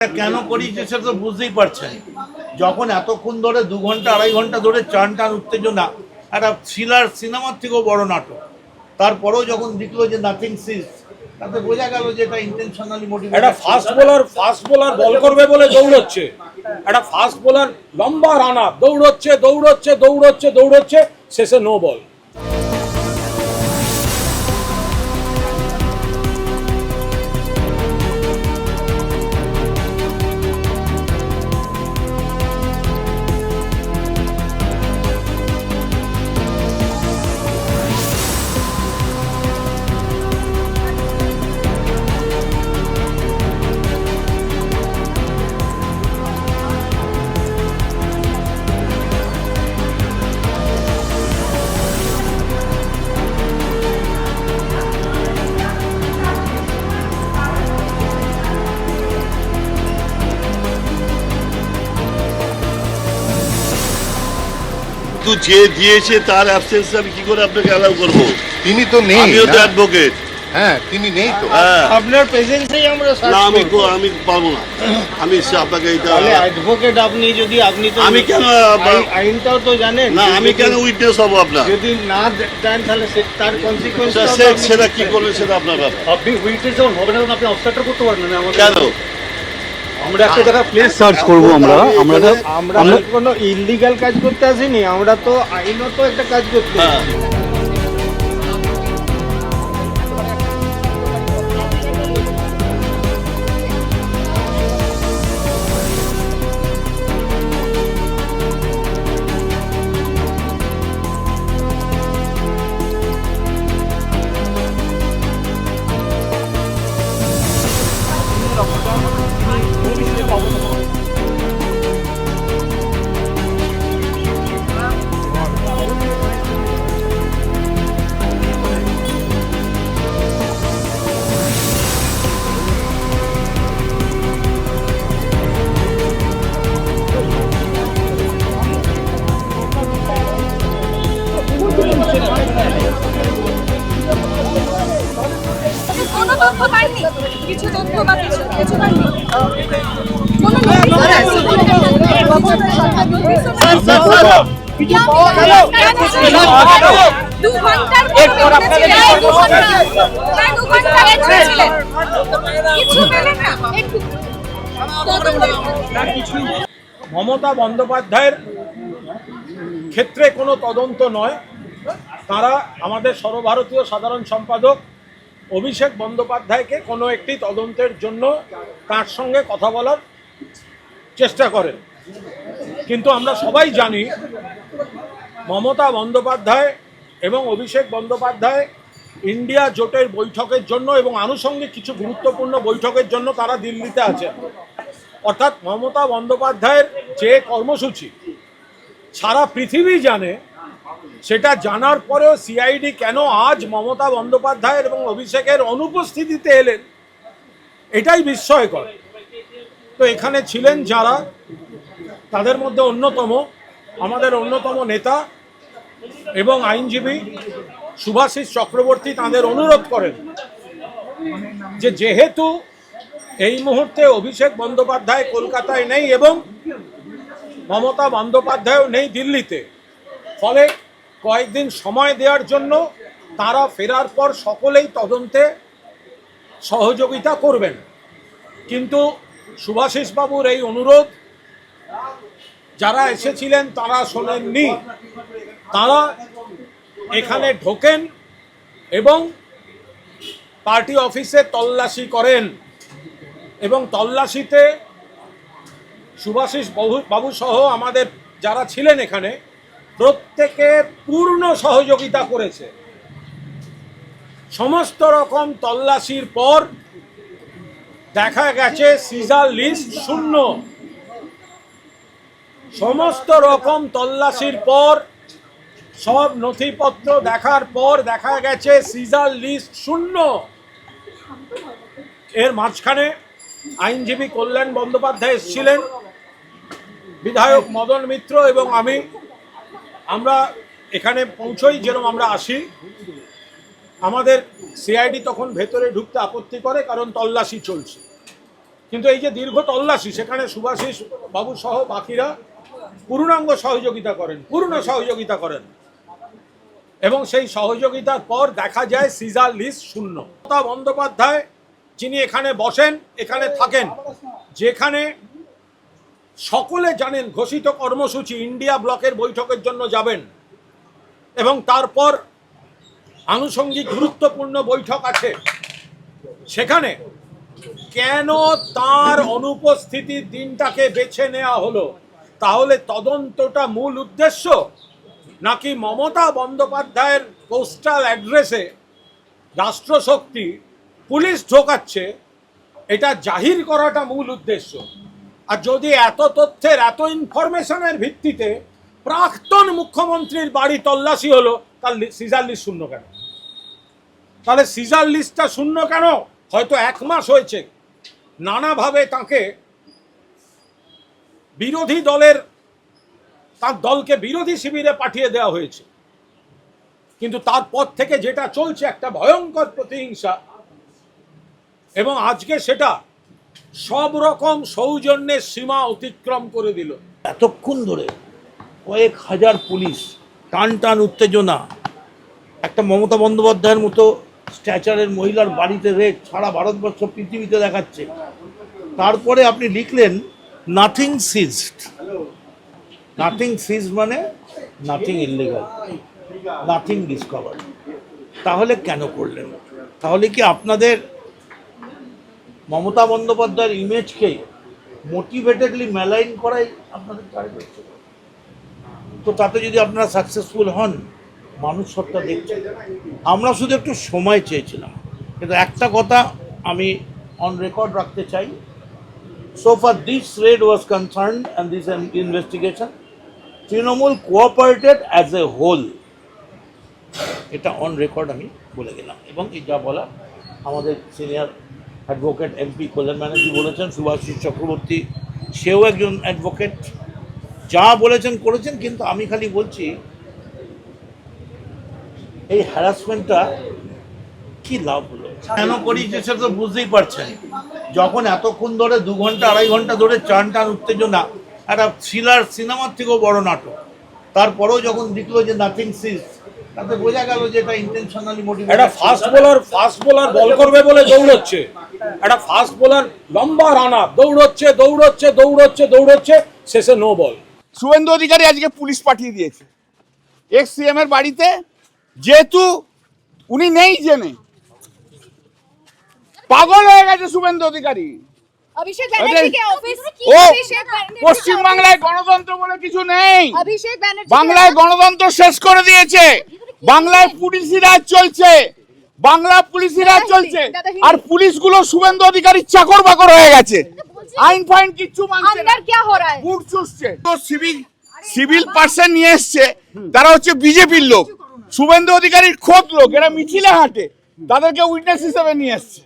কেন করিয়েছে সেটা তো বুঝতেই পারছেন। যখন এতক্ষণ ধরে 2 ঘন্টা 2.5 ঘন্টা ধরে টান উত্তেজনা, একটা থ্রিলার সিনেমার থেকেও বড় নাটক, তারপরেও যখন দেখলো যে নাথিং সিজ, তাতে বোঝা গেল যে এটা ইন্টেনশনালি মোটিভেটেড। একটা ফাস্ট বোলার বল করবে বলে দৌড়চ্ছে, একটা ফাস্ট বোলার লম্বা রানা দৌড়চ্ছে শেষে নো বল। যে দিয়েছে তার অ্যাবসেন্স আমি কি করে আপনাকে অ্যালাউ করবো? তিনি তো নেই, আমিও তো অ্যাডভোকেট। হ্যাঁ তিনি নেই তো। আপনার প্রেজেন্সেই আমরা না, আমি পারবো না। আমি আপনাকে এটা অ্যাডভোকেট, আপনি তো আমি কেন আইনটাও তো জানেন না, আমি কেন উইটনেস হবো আপনার? যদি না দেন তাহলে তার কনসিকোয়েন্স সেটা কি করলে সেটা আপনার ব্যাপার। আপনি উইটনেস যখন হবে না আপনি অবস্ট্রাক্ট করতে পারবেন না আমাদের। কেন? আমরা একটা জায়গা প্লেস সার্চ করব। আমরা কোনো ইললিগাল কাজ করতে আসিনি, আমরা তো আইনত একটা কাজ করতে। কোনো তথ্য পাইনি, কিছু তথ্য বা কিছু পাইনি। কোনো মমতা বন্দ্যোপাধ্যায়ের ক্ষেত্রে কোনো তদন্ত নয়, তারা আমাদের সর্বভারতীয় সাধারণ সম্পাদক অভিষেক বন্দ্যোপাধ্যায়কে কোনো একটি তদন্তের জন্য তার সঙ্গে কথা বলার চেষ্টা করেন। কিন্তু আমরা সবাই জানি মমতা বন্দ্যোপাধ্যায় এবং অভিষেক বন্দ্যোপাধ্যায় ইন্ডিয়া জোটের বৈঠকের জন্য এবং আনুষঙ্গিক কিছু গুরুত্বপূর্ণ বৈঠকের জন্য তারা দিল্লিতে আছেন। অর্থাৎ মমতা বন্দ্যোপাধ্যায়ের যে কর্মসূচি সারা পৃথিবী জানে, সেটা জানার পরেও সিআইডি কেন আজ মমতা বন্দ্যোপাধ্যায়ের এবং অভিষেকের অনুপস্থিতিতে এলেন, এটাই বিস্ময়কর। তো এখানে ছিলেন যারা, তাদের মধ্যে আমাদের অন্যতম নেতা এবং আইনজীবী শুভাশিস চক্রবর্তী তাদের অনুরোধ করেন যে যেহেতু এই মুহূর্তে অভিষেক বন্দ্যোপাধ্যায় কলকাতায় নেই এবং মমতা বন্দ্যোপাধ্যায়ও নেই দিল্লিতে, ফলে কয়েকদিন সময় দেওয়ার জন্য তারা ফেরার পর সকলেই তদন্তে সহযোগিতা করবেন। কিন্তু শুভাশিস বাবুর এই অনুরোধ যারা এসেছিলেন তারা শোনেননি। তারা এখানে ঢোকেন এবং পার্টি অফিসে তল্লাশি করেন এবং তল্লাশিতে শুভাশিস বাবু সহ আমাদের যারা ছিলেন এখানে প্রত্যেকে পূর্ণ সহযোগিতা করেছে। সমস্ত রকম তল্লাশির পর দেখা গেছে সিজার লিস্ট শূন্য। সমস্ত রকম তল্লাশির পর সব নথিপত্র দেখার পর দেখা গেছে সিজার লিস্ট শূন্য। এর মাঝখানে আইনজীবী কল্যাণ বন্দ্যোপাধ্যায় এসেছিলেন, বিধায়ক মদন মিত্র এবং আমরা এখানে পৌঁছই যেরকম আমরা আসি, আমাদের সিআইডি তখন ভেতরে ঢুকতে আপত্তি করে, কারণ তল্লাশি চলছে। কিন্তু এই যে দীর্ঘ তল্লাশি, সেখানে সুভাষিস বাবু সহ বাকিরা পূর্ণাঙ্গ সহযোগিতা করেন এবং সেই সহযোগিতার পর দেখা যায় সিজার লিস্ট শূন্য। মমতা বন্দ্যোপাধ্যায় যিনি এখানে বসেন, এখানে থাকেন, যেখানে সকলে জানেন ঘোষিত কর্মসূচি ইন্ডিয়া ব্লকের বৈঠকের জন্য যাবেন এবং তারপর আনুষঙ্গিক গুরুত্বপূর্ণ বৈঠক আছে, সেখানে কেন তার অনুপস্থিতির দিনটাকে বেছে নেওয়া হলো? তাহলে তদন্তটা মূল উদ্দেশ্য, নাকি মমতা বন্দ্যোপাধ্যায়ের পোস্টাল অ্যাড্রেসে রাষ্ট্রশক্তি পুলিশ ঢোকাচ্ছে এটা জাহির করাটা মূল উদ্দেশ্য? আর যদি এত তথ্যের, এত ইনফরমেশনের ভিত্তিতে প্রাক্তন মুখ্যমন্ত্রীর বাড়ি তল্লাশি হলো, তার সিজার লিস্ট শূন্য কেন? তাহলে সিজার লিস্টটা শূন্য কেন? হয়তো 1 মাস হয়েছে, নানাভাবে তাকে বিরোধী দলের, তার দলকে বিরোধী শিবিরে পাঠিয়ে দেওয়া হয়েছে, কিন্তু তারপর থেকে যেটা চলছে একটা ভয়ঙ্কর প্রতিহিংসা, এবং আজকে সেটা সব রকম সৌজন্যের সীমা অতিক্রম করে দিল। এতক্ষণ ধরে কয়েক হাজার পুলিশ, টান টান উত্তেজনা, একটা মমতা বন্দ্যোপাধ্যায়ের মতো স্ট্যাচারের মহিলার বাড়িতে রেড সারা ভারতবর্ষ পৃথিবীতে দেখাচ্ছে, তারপরে আপনি লিখলেন নাথিং সিজড। নাথিং সিজ মানে নাথিং ইলিগাল, নাথিং ডিসকভার। তাহলে কেন করলেন? তাহলে কি আপনাদের মমতা বন্দ্যোপাধ্যায়ের ইমেজকে মোটিভেটেডলি মেলাইন করাই আপনাদের টার্গেট ছিল? তো তাতে যদি আপনারা সাকসেসফুল হন, মানুষ সবটা দেখছে। আমরা শুধু একটু সময় চেয়েছিলাম, কিন্তু একটা কথা আমি অন রেকর্ড রাখতে চাই, so far this raid was concerned and this investigation, Trinamool cooperated as a whole, এটা অন রেকর্ড আমি বলে গেলাম। এবং এই যা বলা আমাদের সিনিয়র অ্যাডভোকেট এমপি কল্যাণ ব্যানার্জি বলেছেন, সুভাষিস চক্রবর্তী সেও একজন অ্যাডভোকেট, যা বলেছেন করেছেন। কিন্তু আমি খালি বলছি এই হ্যারাসমেন্টটা কি লাভ হলো, কেন করিয়েছে সেটা তো বুঝতেই পারছেন। যখন এতক্ষণ ধরে 2 ঘন্টা 2.5 ঘন্টা ধরে টান উত্তেজনা, একটা থ্রিলার সিনেমার থেকেও বড় নাটক, তারপরেও যখন দেখলো যে নাথিং সিজ, তাতে বোঝা গেল যে এটা ইন্টেনশনালি মোটিভেটেড। একটা ফাস্ট বোলার বল করবে বলে দৌড়চ্ছে, একটা ফাস্ট বোলার লম্বা রান আপ দৌড়চ্ছে, শেষে নো বল। শুভেন্দু অধিকারী আজকে পুলিশ পাঠিয়ে দিয়েছে এক্স সিএম এর বাড়িতে, যেহেতু উনি নেই জেনে। পাগল হয়ে গেছে শুভেন্দু অধিকারী। অভিষেক ব্যানার্জিকে অফিস ও পশ্চিমবাংলায় গণতন্ত্র বলে কিছু নেই, অভিষেক ব্যানার্জি বাংলায় গণতন্ত্র শেষ করে দিয়েছে। বাংলায় পুলিশি রাজ চলছে, আর পুলিশগুলো শুভেন্দু অধিকারীর চাকর বাকর হয়ে গেছে, আইন ফাইন কিচ্ছু মানছে না, বুট চুষছে। তো সিভিল পার্সন নিয়ে এসছে, তারা হচ্ছে বিজেপির লোক, শুভেন্দু অধিকারীর খোদ লোক, এরা মিছিলে হাঁটে, তাদেরকে উইটনেস হিসেবে নিয়ে এসছে।